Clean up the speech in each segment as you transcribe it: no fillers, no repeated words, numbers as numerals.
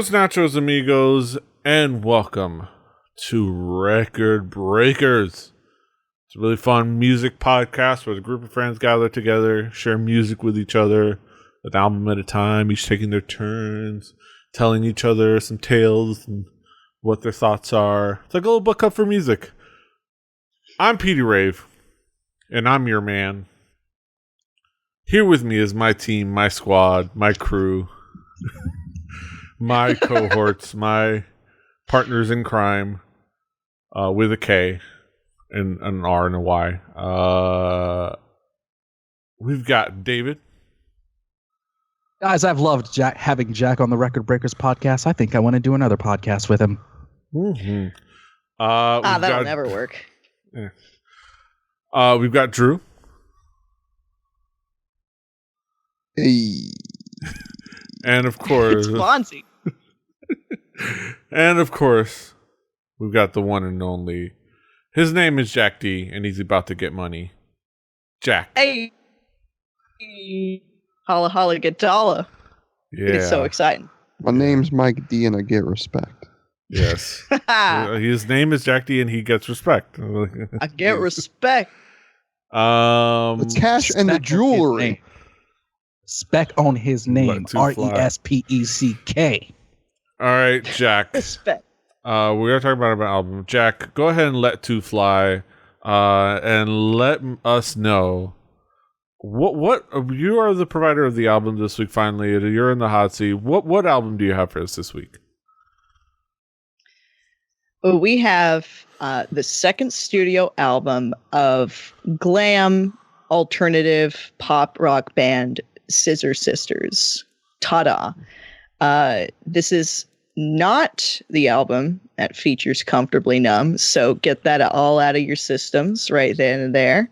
Buenos nachos, amigos, and welcome to Record Breakers. It's a really fun music podcast where a group of friends gather together, share music with each other, an album at a time, each taking their turns, telling each other some tales and what their thoughts are. It's like a little book club for music. I'm Petey Rave, and I'm your man. Here with me is my team, my squad, my crew, my cohorts, my partners in crime, with a K and an R and a Y. We've got David. Guys, I've loved having Jack on the Record Breakers podcast. I think I want to do another podcast with him. Mm-hmm. That'll never work. Yeah. We've got Drew. Hey. And of course, it's Fonzie. And of course, we've got the one and only. His name is Jack D, and he's about to get money. Jack. Hey. Holla, holla, get dollar. Yeah. It is so exciting. My name's Mike D, and I get respect. Yes. His name is Jack D, and he gets respect. I get respect. The cash and the jewelry. Spec on his name. RESPECK. All right, Jack. Respect. We are talking about an album. Jack, go ahead and let two fly, and let us know what you are the provider of the album this week. Finally, you're in the hot seat. What album do you have for us this week? Well, we have the second studio album of glam alternative pop rock band Scissor Sisters. Ta-da! This is not the album that features Comfortably Numb, so get that all out of your systems right then and there.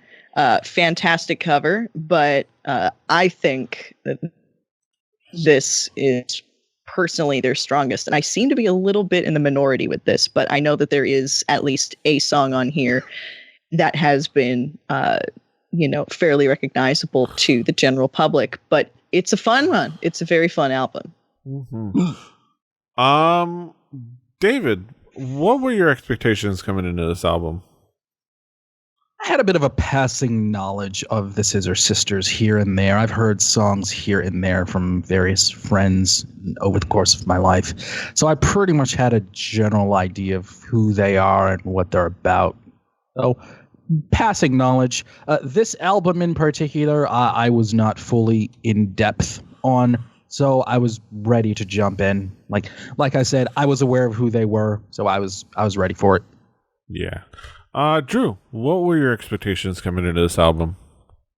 Fantastic cover, but I think that this is personally their strongest, and I seem to be a little bit in the minority with this, but I know that there is at least a song on here that has been fairly recognizable to the general public, but it's a fun one. It's a very fun album. Mm-hmm. David, what were your expectations coming into this album? I had a bit of a passing knowledge of the Scissor Sisters here and there. I've heard songs here and there from various friends over the course of my life. So I pretty much had a general idea of who they are and what they're about. So, passing knowledge. This album in particular, I was not fully in depth on, so I was ready to jump in. Like I said, I was aware of who they were, so I was ready for it. Yeah. Drew, what were your expectations coming into this album?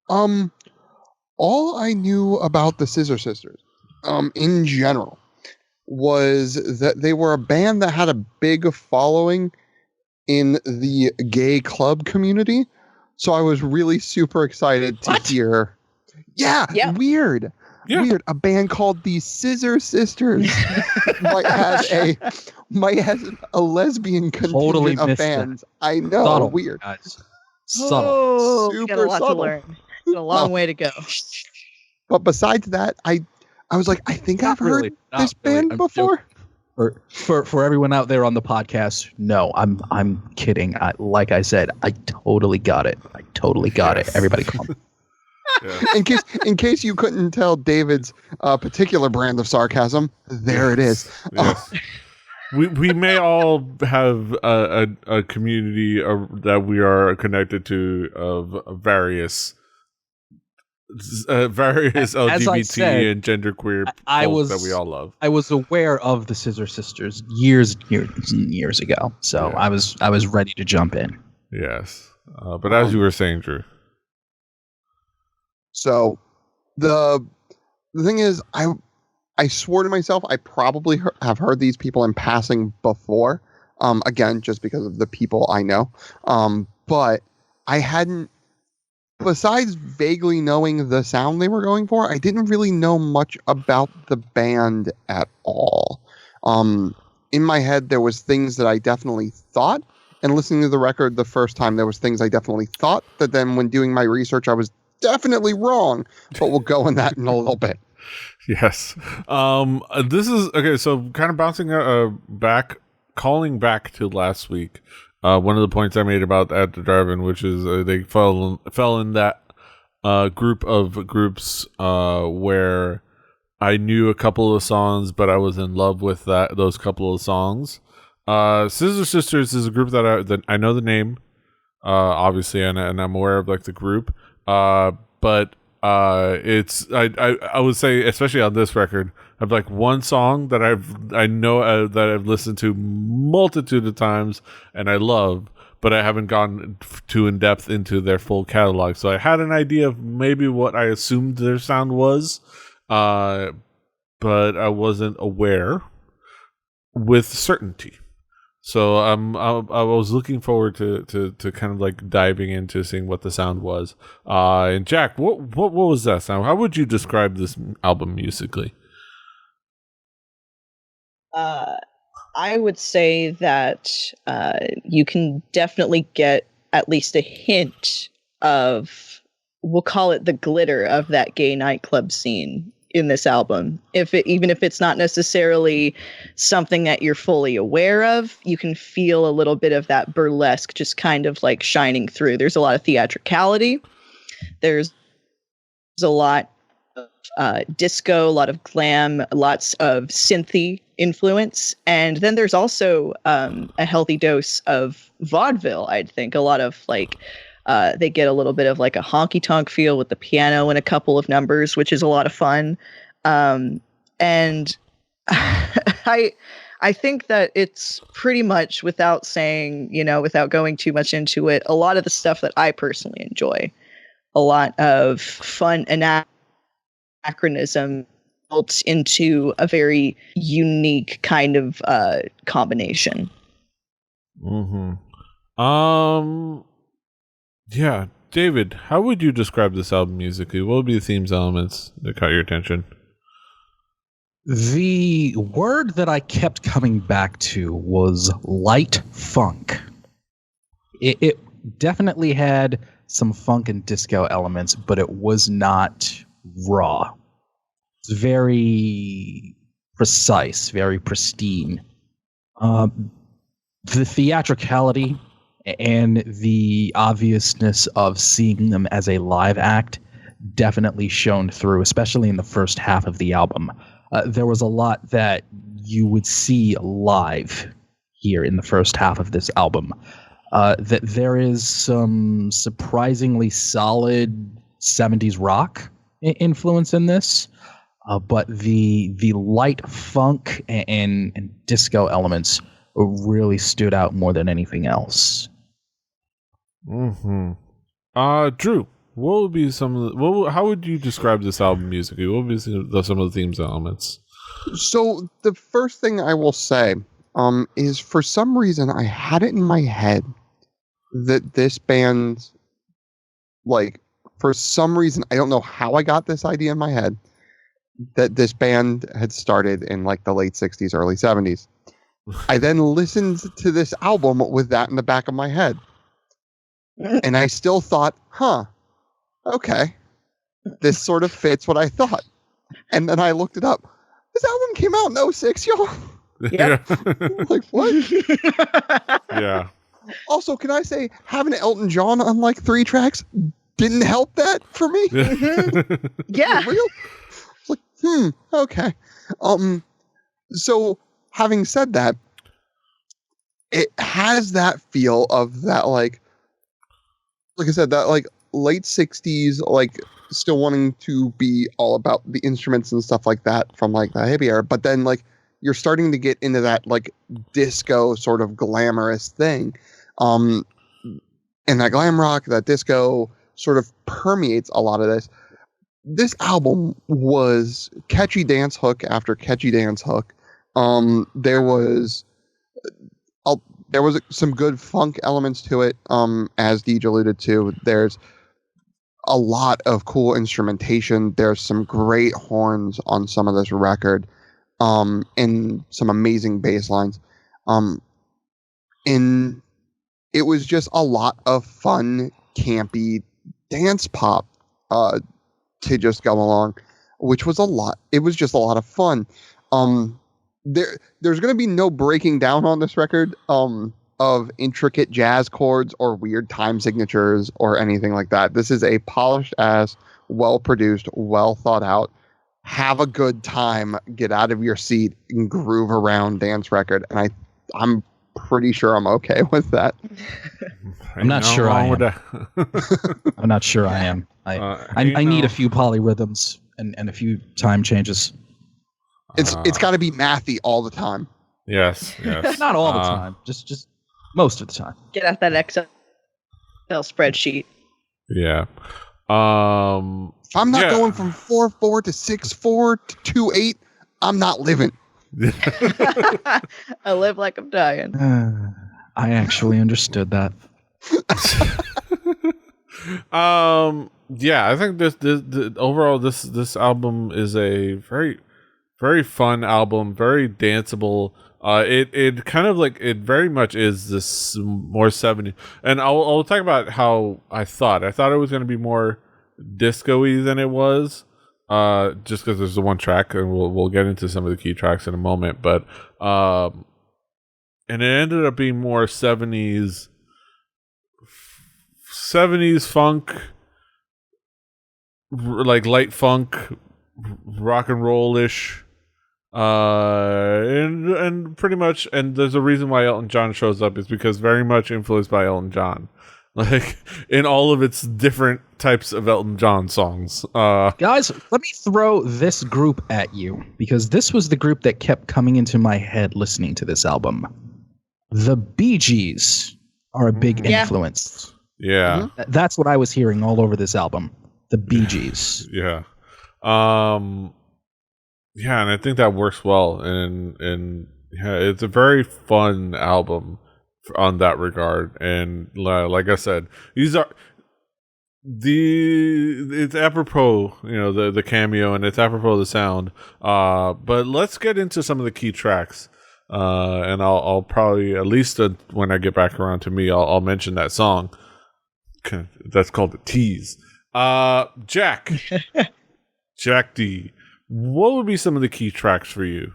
All I knew about the Scissor Sisters, in general, was that they were a band that had a big following in the gay club community. So I was really super excited to hear. Yeah. Weird. Yeah. Weird. A band called the Scissor Sisters might have a lesbian contingent of fans. I know. Subtle, weird. Guys. Subtle. Oh, you got a lot to learn. It's a long way to go. But besides that, I was like, I think I've heard this band before. For everyone out there on the podcast, no, I'm kidding. Like I said, I totally got it. Everybody calm. Yeah. In case you couldn't tell David's particular brand of sarcasm, there it is. Yes. We may all have a community that we are connected to of various LGBT said, and genderqueer folks that we all love. I was aware of the Scissor Sisters years ago, so yeah. I was ready to jump in. Yes, but as you were saying, Drew. So the thing is, I swore to myself I probably have heard these people in passing before. Again, just because of the people I know. But I hadn't. Besides vaguely knowing the sound they were going for, I didn't really know much about the band at all. In my head, there was things that I definitely thought, and listening to the record the first time, there was things I definitely thought that then when doing my research, I was definitely wrong, but we'll go in that in a little bit. Yes. This is okay. So, kind of bouncing back, calling back to last week. One of the points I made about at the drive-in, which is they fell in that group of groups where I knew a couple of songs, but I was in love with those couple of songs. Scissor Sisters is a group that I know the name, obviously, and I'm aware of like the group. But it's I would say, especially on this record, I've like one song that I know that I've listened to multitude of times and I love, but I haven't gone too in depth into their full catalog. So I had an idea of maybe what I assumed their sound was, but I wasn't aware with certainty. So I was looking forward to kind of like diving into seeing what the sound was. And Jack, what was that sound? How would you describe this album musically? I would say that you can definitely get at least a hint of, we'll call it the glitter of that gay nightclub scene in this album. Even if it's not necessarily something that you're fully aware of, you can feel a little bit of that burlesque just kind of like shining through. There's a lot of theatricality. There's a lot of disco, a lot of glam, lots of synthy influence. And then there's also a healthy dose of vaudeville, I'd think. A lot of like, they get a little bit of like a honky-tonk feel with the piano in a couple of numbers, which is a lot of fun. And I think that it's pretty much, without saying, without going too much into it, a lot of the stuff that I personally enjoy. A lot of fun anachronism built into a very unique kind of combination. Mm-hmm. Yeah, David, how would you describe this album musically? What would be the themes, elements that caught your attention? The word that I kept coming back to was light funk. It definitely had some funk and disco elements, but it was not raw. It's very precise, very pristine. The theatricality and the obviousness of seeing them as a live act definitely shone through, especially in the first half of the album. There was a lot that you would see live here in the first half of this album. That there is some surprisingly solid 70s rock influence in this, but the light funk and disco elements really stood out more than anything else. Mm-hmm. Drew, what would be some of the, how would you describe this album musically? What would be some of the themes and elements? So the first thing I will say is, for some reason I had it in my head that this band, like, for some reason, I don't know how I got this idea in my head, that this band had started in like the late 60s, early 70s. I then listened to this album with that in the back of my head. And I still thought, okay, this sort of fits what I thought. And then I looked it up. This album came out in 2006, y'all. Yep. Like, what? Yeah. Also, can I say, having Elton John on like 3 tracks didn't help that for me? Yeah. Real? It's like, okay. So having said that, it has that feel of that, like I said, that like late 60s, like still wanting to be all about the instruments and stuff like that from like the hippie era, but then like you're starting to get into that like disco sort of glamorous thing. And that glam rock, that disco sort of permeates a lot of this. This album was catchy dance hook after catchy dance hook. There was some good funk elements to it, as Deej alluded to. There's a lot of cool instrumentation. There's some great horns on some of this record, and some amazing bass lines. And it was just a lot of fun, campy dance pop to just go along which was a lot. It was just a lot of fun. There's going to be no breaking down on this record of intricate jazz chords or weird time signatures or anything like that. This is a polished ass, well produced, well thought out, have a good time, get out of your seat and groove around dance record. And I'm pretty sure I'm okay with that. I'm not sure I am. I'm not sure I am. I need a few polyrhythms and a few time changes. It's got to be mathy all the time. Yes. Not all the time, just most of the time. Get out that Excel spreadsheet. Yeah. If I'm not going from 4/4 to 6/4 to 2/8, I'm not living. I live like I'm dying. I actually understood that. Yeah, I think this overall this album is a very, very fun album, very danceable. It kind of like, it very much is this more 70s, and I'll talk about how I thought it was going to be more disco-y than it was, just because there's the one track, and we'll get into some of the key tracks in a moment, but and it ended up being more 70s funk, like light funk, rock and roll-ish, and pretty much, and there's a reason why Elton John shows up, is because very much influenced by Elton John, like in all of its different types of Elton John songs. Guys, let me throw this group at you, because this was the group that kept coming into my head listening to this album. The Bee Gees are a big influence. Yeah. That's what I was hearing all over this album. The Bee Gees. Yeah. Yeah, and I think that works well, and yeah, it's a very fun album on that regard. And like I said, it's apropos, the cameo, and it's apropos the sound. But let's get into some of the key tracks. And I'll probably, at least when I get back around to me, I'll mention that song. That's called the tease. Jack D, what would be some of the key tracks for you?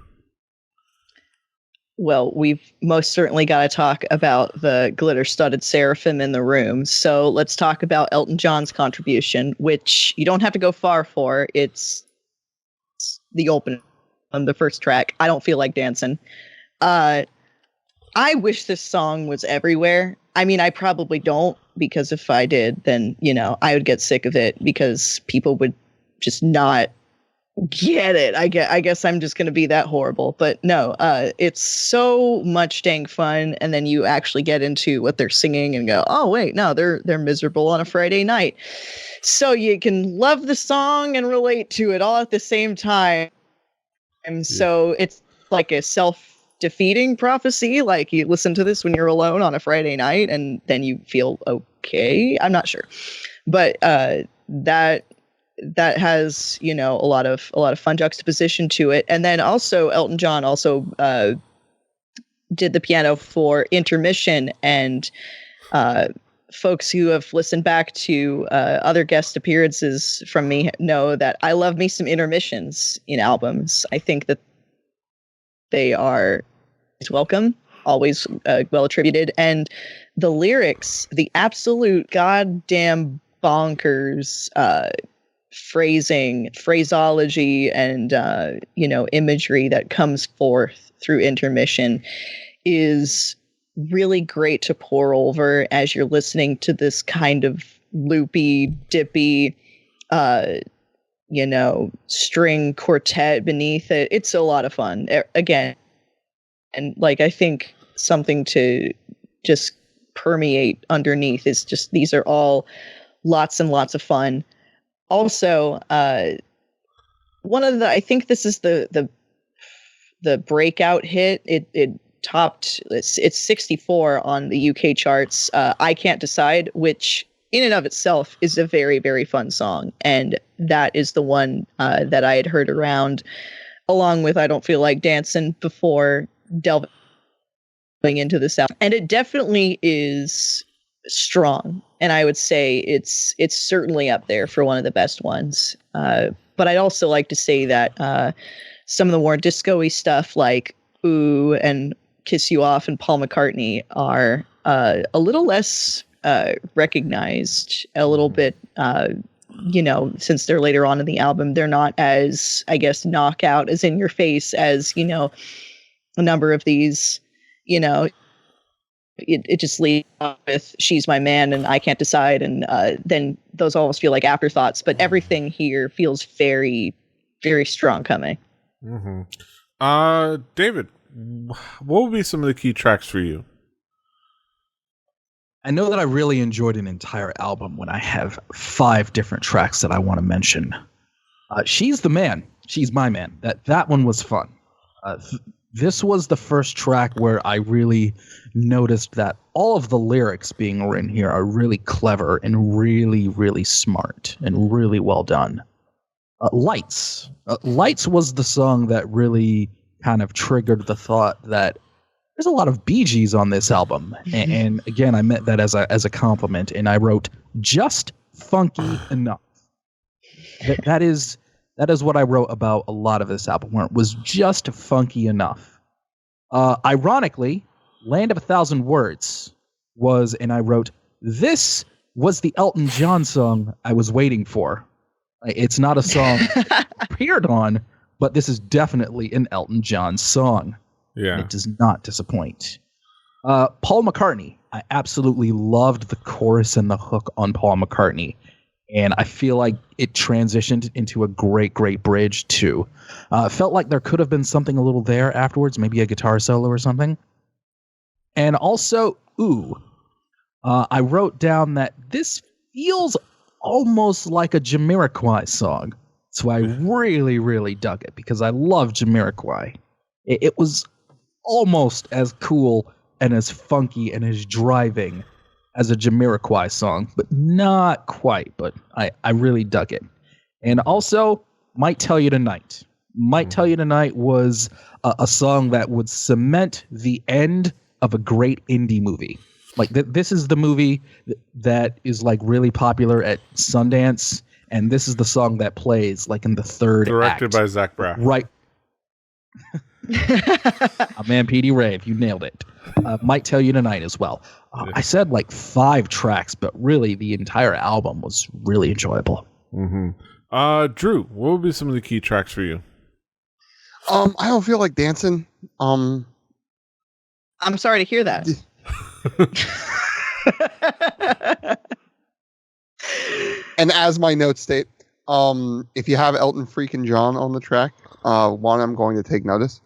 Well, we've most certainly got to talk about the glitter-studded seraphim in the room. So let's talk about Elton John's contribution, which you don't have to go far for. It's the opening, the first track. I Don't Feel Like Dancing. I wish this song was everywhere. I mean, I probably don't, because if I did, then, I would get sick of it, because people would just not get it. I guess I'm just going to be that horrible. But no, it's so much dang fun. And then you actually get into what they're singing and go, oh, wait, no, they're miserable on a Friday night. So you can love the song and relate to it all at the same time. And so it's like a self-defeating prophecy. Like, you listen to this when you're alone on a Friday night and then you feel okay. I'm not sure. But that has, a lot of fun juxtaposition to it. And then also Elton John also did the piano for Intermission, and folks who have listened back to other guest appearances from me know that I love me some intermissions in albums. I think that they are welcome, always well attributed, and the lyrics, the absolute goddamn bonkers phraseology and imagery that comes forth through Intermission is really great to pore over as you're listening to this kind of loopy, dippy string quartet beneath it. It's a lot of fun. Again, and I think something to just permeate underneath is just, these are all lots and lots of fun. Also, one of the, I think this is the breakout hit. It topped, it's 64 on the UK charts. I Can't Decide, which in and of itself is a very, very fun song. And that is the one that I had heard around, along with I Don't Feel Like Dancing, before delving into this album. And it definitely is strong, and I would say it's certainly up there for one of the best ones. But I'd also like to say that some of the more disco-y stuff like Ooh and Kiss You Off and Paul McCartney are a little less recognized, a little bit, since they're later on in the album, they're not as, I guess, knockout as in your face as, a number of these, it just leads off with She's My Man and I Can't Decide. And then those almost feel like afterthoughts, but everything here feels very, very strong coming. Mm-hmm. David, what would be some of the key tracks for you? I know that I really enjoyed an entire album when I have 5 different tracks that I want to mention. She's the Man. She's My Man. That one was fun. This was the first track where I really noticed that all of the lyrics being written here are really clever and really, really smart and really well done. Lights. Lights was the song that really kind of triggered the thought that there's a lot of Bee Gees on this album. And again, I meant that as a compliment, and I wrote just funky enough. That is what I wrote about a lot of this album, where it was just funky enough. Ironically, Land of a Thousand Words was, and I wrote, this was the Elton John song I was waiting for. It's not a song appeared on, but this is definitely an Elton John song. Yeah. It does not disappoint. Paul McCartney. I absolutely loved the chorus and the hook on Paul McCartney. And I feel like it transitioned into a great, great bridge, too. Felt like there could have been something a little there afterwards, maybe a guitar solo or something. And also, Ooh. I wrote down that this feels almost like a Jamiroquai song. So I really, really dug it because I love Jamiroquai. It was almost as cool and as funky and as driving as a Jamiroquai song, but not quite. But I really dug it. And also, Might Tell You Tonight. Might Tell You Tonight was a song that would cement the end of a great indie movie. Like this is the movie that is like really popular at Sundance, and this is the song that plays like in the third Directed act. by Zach Braff. Right. Man, Petey Rave, you nailed it. Might Tell You Tonight as well. I said like 5 tracks, but really the entire album was really enjoyable. Mm-hmm. Drew, what would be some of the key tracks for you? I don't feel like dancing. I'm sorry to hear that. And as my notes state, if you have Elton freaking John on the track, one, I'm going to take notice.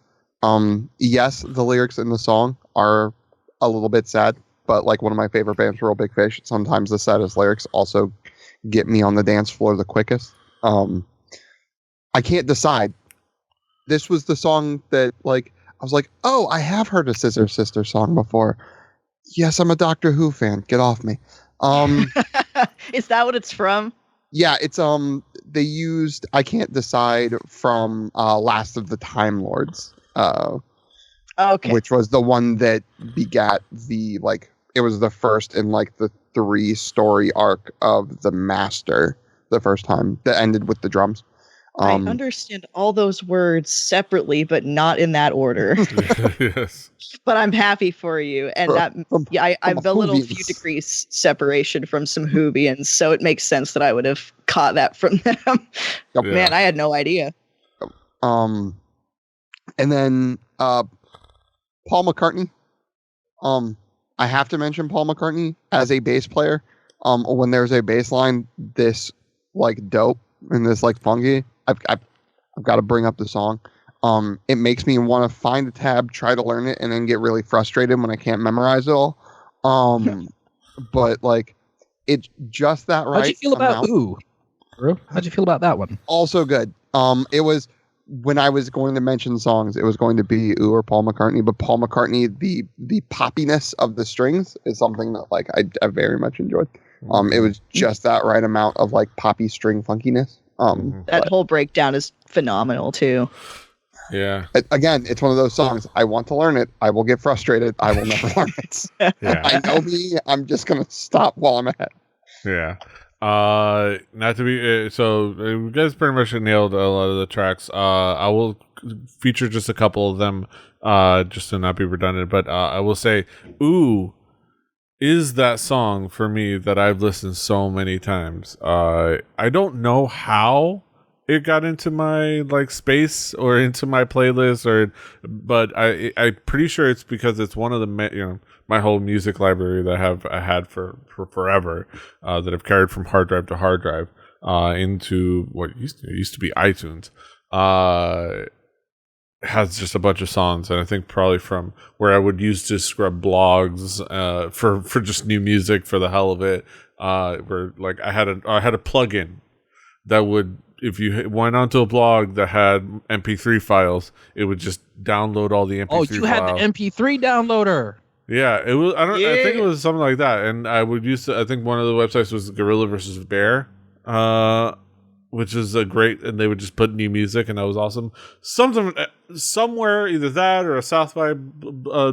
Yes, the lyrics in the song are a little bit sad, but like one of my favorite bands, Real Big Fish, sometimes the saddest lyrics also get me on the dance floor the quickest. I can't decide. This was the song that like I was like, oh, I have heard a Scissor Sisters song before. Yes, I'm a Doctor Who fan. Get off me. Is that what it's from? Yeah, it's they used I Can't Decide from Last of the Time Lords. Okay. Which was the one that begat the like it was the first in like the 3-story arc of the Master the first time that ended with the drums. I understand all those words separately, but not in that order. Yes. But I'm happy for you. And I'm a little few degrees separation from some Whovians, so it makes sense that I would have caught that from them. Yep. Man, I had no idea. And then Paul McCartney. I have to mention Paul McCartney as a bass player. When there's a bass line this like dope and this like funky, I've got to bring up the song. It makes me want to find the tab, try to learn it, and then get really frustrated when I can't memorize it all. But like, it's just that right. How'd you feel about Ooh? How'd you feel about that one? Also good. It was when I was going to mention songs, it was going to be Ooh or Paul McCartney, but Paul McCartney, the poppiness of the strings is something that like I very much enjoyed. It was just that right amount of like poppy string funkiness. That whole breakdown is phenomenal too. Yeah. Again, it's one of those songs. I want to learn it. I will get frustrated. I will never learn it. Yeah. I know me. I'm just gonna stop while I'm ahead. Yeah. Not to be so you guys pretty much nailed a lot of the tracks. I will feature just a couple of them, just to not be redundant. But I will say, "Ooh" is that song for me that I've listened so many times. I don't know how it got into my like space or into my playlist, but I'm pretty sure it's because it's one of the my whole music library that I had for forever, that I've carried from hard drive to hard drive, into what used to be iTunes. Has just a bunch of songs, and I think probably from where I would use to scrub blogs, for just new music for the hell of it. Where like I had a plugin that would, if you went onto a blog that had MP3 files, it would just download all the MP3 Oh, files. you had the MP3 downloader. Yeah, it was. I think it Yeah. was something like that, and I would use. I think one of the websites was Gorilla versus Bear, which is a great. And they would just put new music, and that was awesome. Somewhere, either that or a South by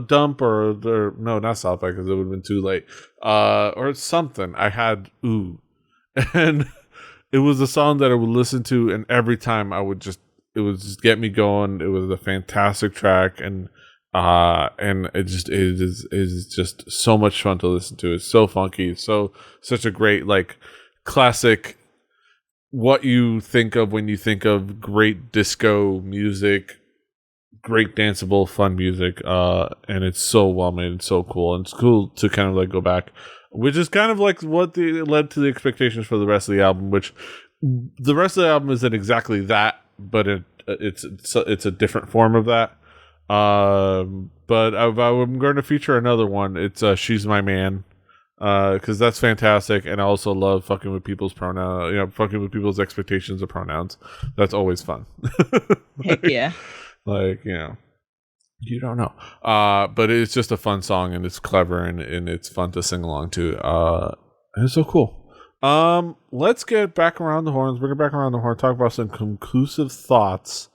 dump, or no, not South by because it would have been too late, or something. I had Ooh, and it was a song that I would listen to, and every time it would just get me going. It was a fantastic track, and it is just so much fun to listen to. It's so funky, such a great like classic. What you think of when you think of great disco music, great danceable, fun music, and it's so well made and so cool, and it's cool to kind of like go back, which is kind of like what led to the expectations for the rest of the album. Which the rest of the album isn't exactly that, but it's a different form of that. But I'm going to feature another one. It's She's My Man, because that's fantastic, and I also love fucking with people's fucking with people's expectations of pronouns. That's always fun. Heck yeah. Like, you don't know. But it's just a fun song, and it's clever, and it's fun to sing along to. And it's so cool. Let's get back around the horns. Bring it back around the horn. Talk about some conclusive thoughts.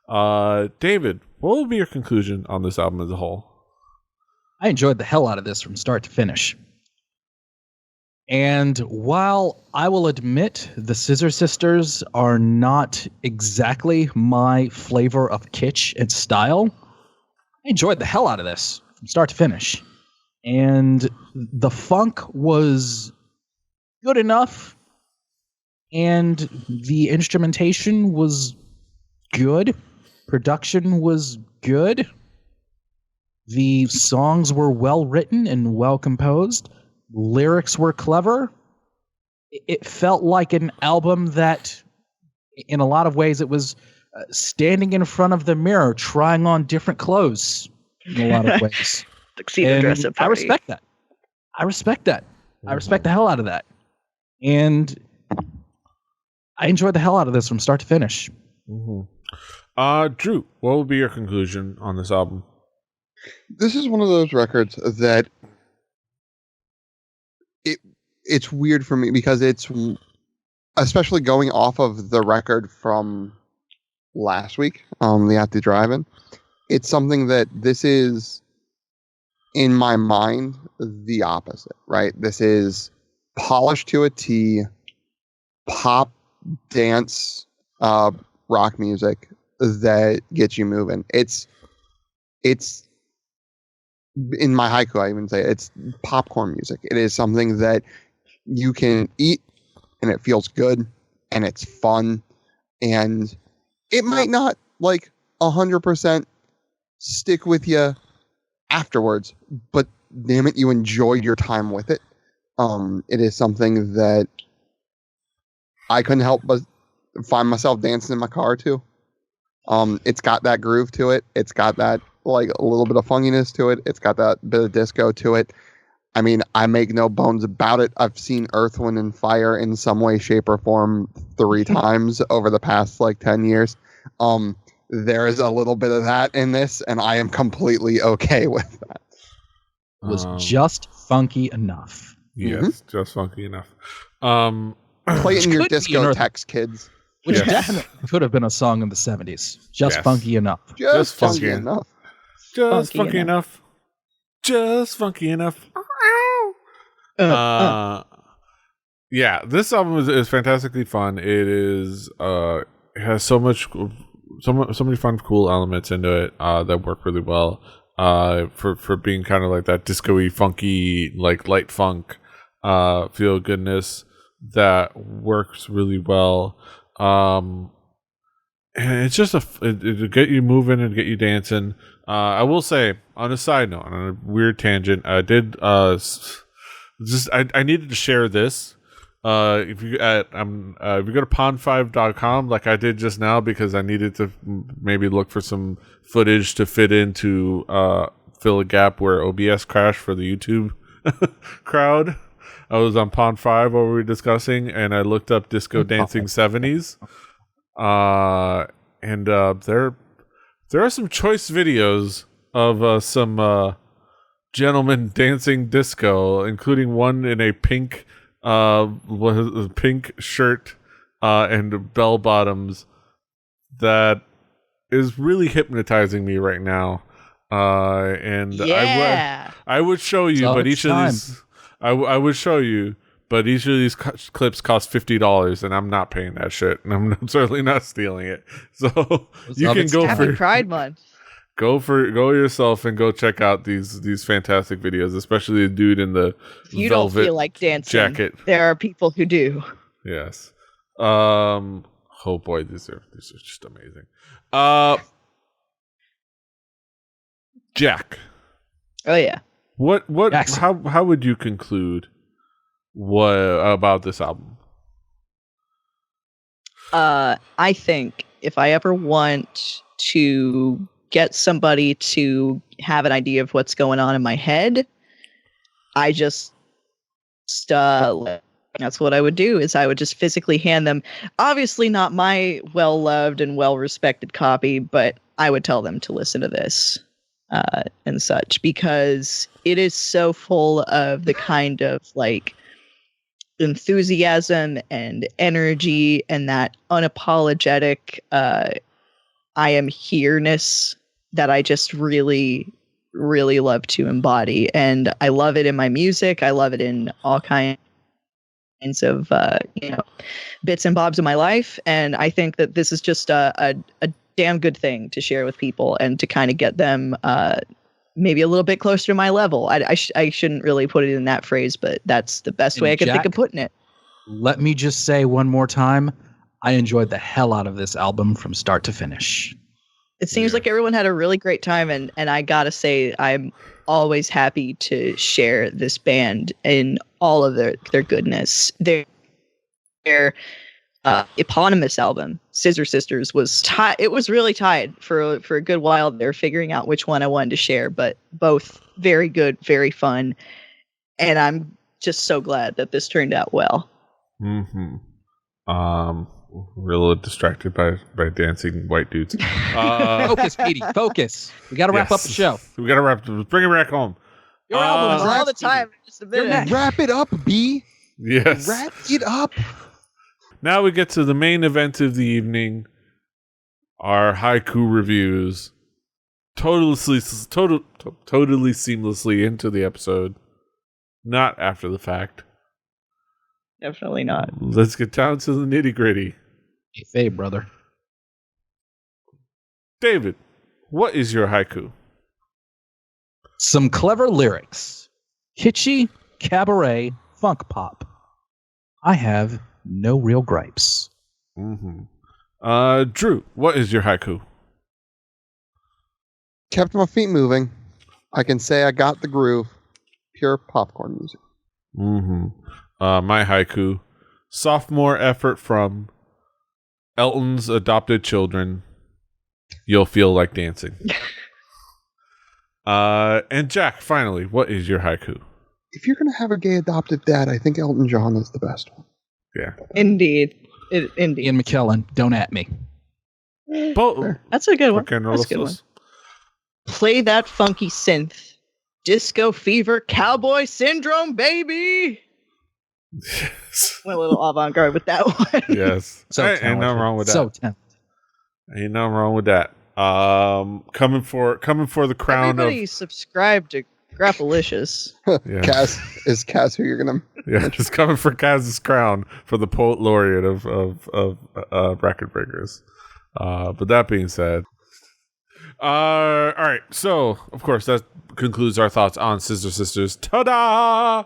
David, what will be your conclusion on this album as a whole? I enjoyed the hell out of this from start to finish. And while I will admit the Scissor Sisters are not exactly my flavor of kitsch and style, I enjoyed the hell out of this from start to finish. And the funk was good enough, and the instrumentation was good. Production was good. The songs were well written and well composed. Lyrics were clever. It felt like an album that, in a lot of ways, it was standing in front of the mirror, trying on different clothes in a lot of ways. Tuxedo dress at party. I respect that. I respect the hell out of that. And I enjoyed the hell out of this from start to finish. Mm-hmm. Drew, what will be your conclusion on this album? This is one of those records that it's weird for me because it's, especially going off of the record from last week, the At the Drive-In, it's something that this is, in my mind, the opposite, right? This is polished to a T, pop, dance, rock music that gets you moving. It's in my haiku, I even say it's popcorn music. It is something that you can eat and it feels good and it's fun, and it might not like 100% stick with you afterwards, but damn it, you enjoyed your time with it. It is something that I couldn't help but find myself dancing in my car too. It's got that groove to it. It's got that like a little bit of funkiness to it. It's got that bit of disco to it. I mean, I make no bones about it. I've seen Earth, Wind, and Fire in some way, shape, or form 3 times over the past like 10 years. There is a little bit of that in this, and I am completely okay with that. It was just funky enough. Yes, just funky enough. Play it in your Could be an Earth- discotheques, kids. Which Yes. definitely could have been a song in the 70s. Just Yes. funky enough. Just funky funky enough. Just Funky funky enough. enough. Just funky enough. Yeah, this album is fantastically fun. It is it has so many fun, cool elements into it that work really well. For being kind of like that disco-y, funky, like light funk, feel goodness that works really well. And it's just it'll get you moving and get you dancing. I will say, on a side note, on a weird tangent, I did I needed to share this. If you go to pond5.com, like I did just now, because I needed to maybe look for some footage to fit into fill a gap where OBS crashed for the YouTube crowd. I was on Pond 5 while we were discussing, and I looked up disco dancing 70s. And there are some choice videos of some gentlemen dancing disco, including one in a pink shirt and bell bottoms that is really hypnotizing me right now. And Yeah. I would show you, So but it's each of these I would show you, but each of these clips cost $50, and I'm not paying that shit, and I'm certainly not stealing it. So you can go Happy for Pride Month. go yourself and go check out these fantastic videos, especially the dude in the If you velvet don't feel like dancing, jacket. there are people who do. Yes. Oh boy, these are just amazing. Jack, Oh yeah. what Jackson. how would you conclude what about this album? I think if I ever want to get somebody to have an idea of what's going on in my head, I just that's what I would do, is I would just physically hand them, obviously not my well-loved and well-respected copy, but I would tell them to listen to this and such, because it is so full of the kind of like enthusiasm and energy and that unapologetic I am here-ness that I just really, really love to embody. And I love it in my music. I love it in all kinds of bits and bobs of my life. And I think that this is just a damn good thing to share with people and to kind of get them maybe a little bit closer to my level. I shouldn't really put it in that phrase, but that's the best way I could think of putting it. Let me just say one more time, I enjoyed the hell out of this album from start to finish. It seems like everyone had a really great time, and I gotta say, I'm always happy to share this band in all of their goodness. Their eponymous album, Scissor Sisters, was it was really tied for a good while there, figuring out which one I wanted to share, but both very good, very fun, and I'm just so glad that this turned out well. Mm-hmm. We're a little distracted by dancing white dudes. Focus, Petey, focus. We got to wrap up the show. We got to wrap. Bring it back home. Your album is All next, the time, Petey. just a minute. Wrap it up, B. Yes. Wrap it up. Now we get to the main event of the evening. Our haiku reviews. Totally seamlessly into the episode. Not after the fact. Definitely not. Let's get down to the nitty gritty. Hey, brother. David, what is your haiku? Some clever lyrics. Kitschy, cabaret, funk pop. I have no real gripes. Mm-hmm. Drew, what is your haiku? Kept my feet moving. I can say I got the groove. Pure popcorn music. Mm-hmm. My haiku. Sophomore effort from Elton's Adopted Children. You'll feel like dancing. And Jack, finally, what is your haiku? If you're going to have a gay adopted dad, I think Elton John is the best one. Yeah. Indeed. Indeed. Ian McKellen, don't at me. That's a good one. Okay, That's a good one. Play that funky synth. Disco fever, cowboy syndrome, baby. Yes. Went a little avant-garde with that one. Yes. So Ain't nothing talented. wrong with that. So talented. Ain't nothing wrong with that. Coming for the crown Everybody subscribe to Grappalicious. of yeah. Kaz who you're gonna Yeah, just coming for Kaz's crown for the poet laureate of record breakers. But that being said, all right. So of course that concludes our thoughts on Scissor Sisters. Ta-da!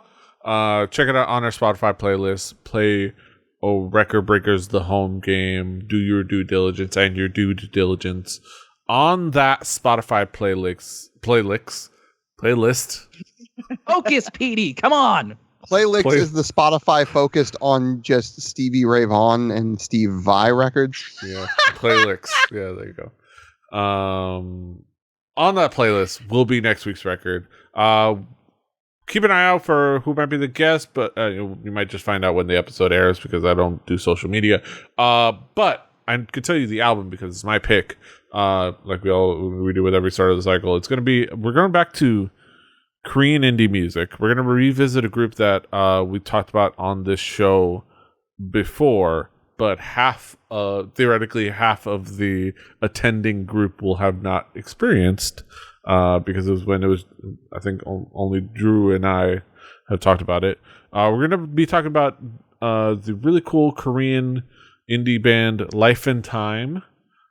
Check it out on our Spotify playlist. Play Record Breakers, the home game. Do your due diligence and your due diligence on that Spotify playlist. Focus, Petey. Come on. Playlist is the Spotify focused on just Stevie Ray Vaughan and Steve Vai records. Yeah, playlist. Yeah, there you go. On that playlist will be next week's record. Keep an eye out for who might be the guest, but you might just find out when the episode airs because I don't do social media. But I can tell you the album because it's my pick. Like we do with every start of the cycle. We're going back to Korean indie music. We're going to revisit a group that we talked about on this show before, but theoretically half of the attending group will have not experienced because I think only Drew and I have talked about it. We're going to be talking about the really cool Korean indie band Life and Time.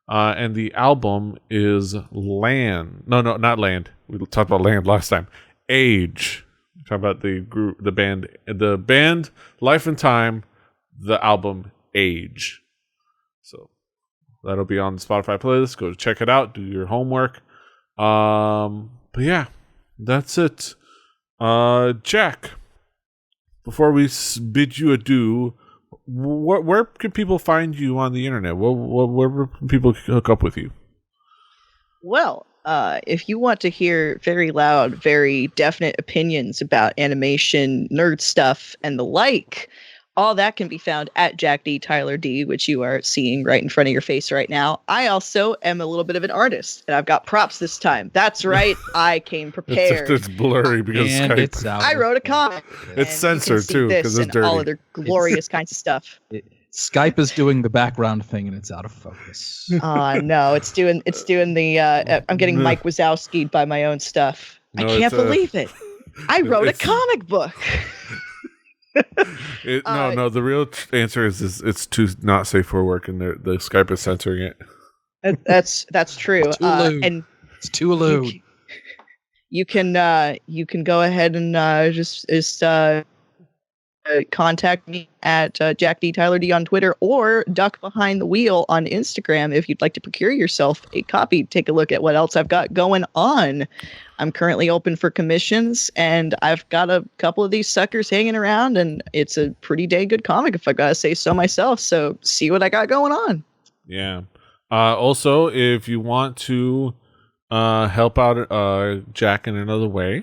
And the album is Land. No, not Land. We talked about Land last time. Age. Talk about the band Life and Time, the album Age. So that'll be on the Spotify playlist. Go check it out. Do your homework. But yeah, that's it. Jack, before we bid you adieu, where can people find you on the internet? Where can people hook up with you? Well, if you want to hear very loud, very definite opinions about animation, nerd stuff, and the like, all that can be found at Jack D. Tyler D, which you are seeing right in front of your face right now. I also am a little bit of an artist, and I've got props this time. That's right, I came prepared. It's blurry because And Skype. it's out. I wrote a comic. It's censored too because it's dirty. All other glorious kinds of stuff. Skype is doing the background thing, and it's out of focus. No, it's doing the. I'm getting Mike Wazowski'd by my own stuff. No, I can't believe it. I wrote a comic book. No. The real answer is it's too not safe for work, and the Skype is censoring it. That's true. Too lewd. And It's too lewd. you can go ahead and just contact me at Jack D. Tyler D on Twitter or Duck Behind the Wheel on Instagram if you'd like to procure yourself a copy. Take a look at what else I've got going on. I'm currently open for commissions, and I've got a couple of these suckers hanging around, and it's a pretty dang good comic if I gotta say so myself. So see what I got going on. Yeah. Also, if you want to help out Jack in another way,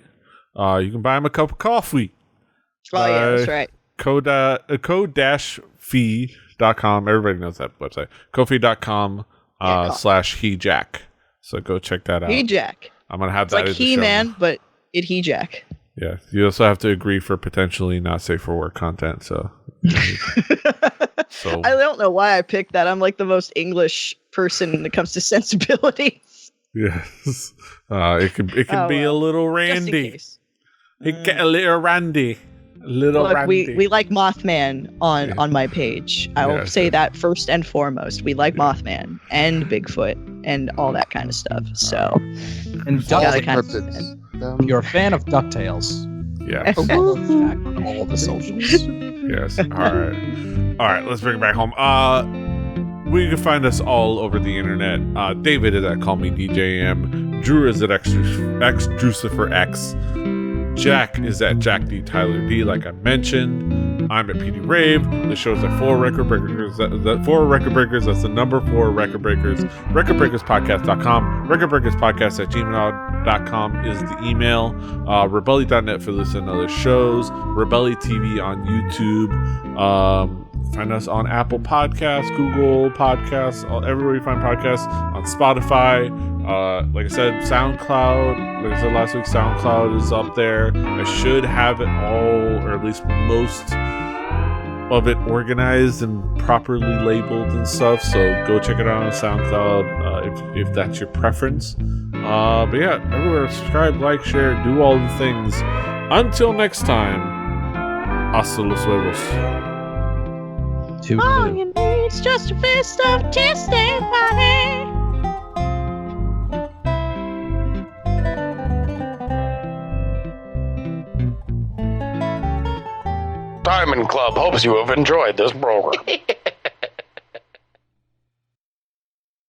you can buy him a cup of coffee. Oh yeah, that's right. Code-fee.com. Everybody knows that website. Ko-fi.com /HeJack. So go check that out. HeJack. I'm going to have It's that like in the He-Man, show. but it HeJack. Yeah. You also have to agree for potentially not safe for work content. So I don't know why I picked that. I'm like the most English person when it comes to sensibilities. yes. It can be a little Just in randy. case. It get a little randy. Little Look, randy. we like Mothman on my page. I will say that first and foremost. We like Mothman and Bigfoot and all that kind of stuff. So, And gotta Duck, kind of- Cryptids. you're a fan of DuckTales. Yeah. Follow Jack on all the socials. Yes. All right. Let's bring it back home. You can find us all over the internet. David is at Call Me DJM. Drew is at X. Jack is at Jack D. Tyler D. Like I mentioned. I'm at PD Rave. The show's at 4 Record Breakers. That's 4 Record Breakers. That's the number 4 Record Breakers. RecordBreakersPodcast.com. RecordBreakersPodcast@gmail.com is the email. Rebelli.net for listening to other shows. Rebelli TV on YouTube. Find us on Apple Podcasts, Google Podcasts, everywhere you find podcasts, on Spotify. Like I said, SoundCloud. Like I said last week, SoundCloud is up there. I should have it all, or at least most of it organized and properly labeled and stuff. So go check it out on SoundCloud if that's your preference. But yeah, everywhere, subscribe, like, share, do all the things. Until next time, hasta los huevos. All you need's just a fist of tasty money. Diamond Club hopes you have enjoyed this program.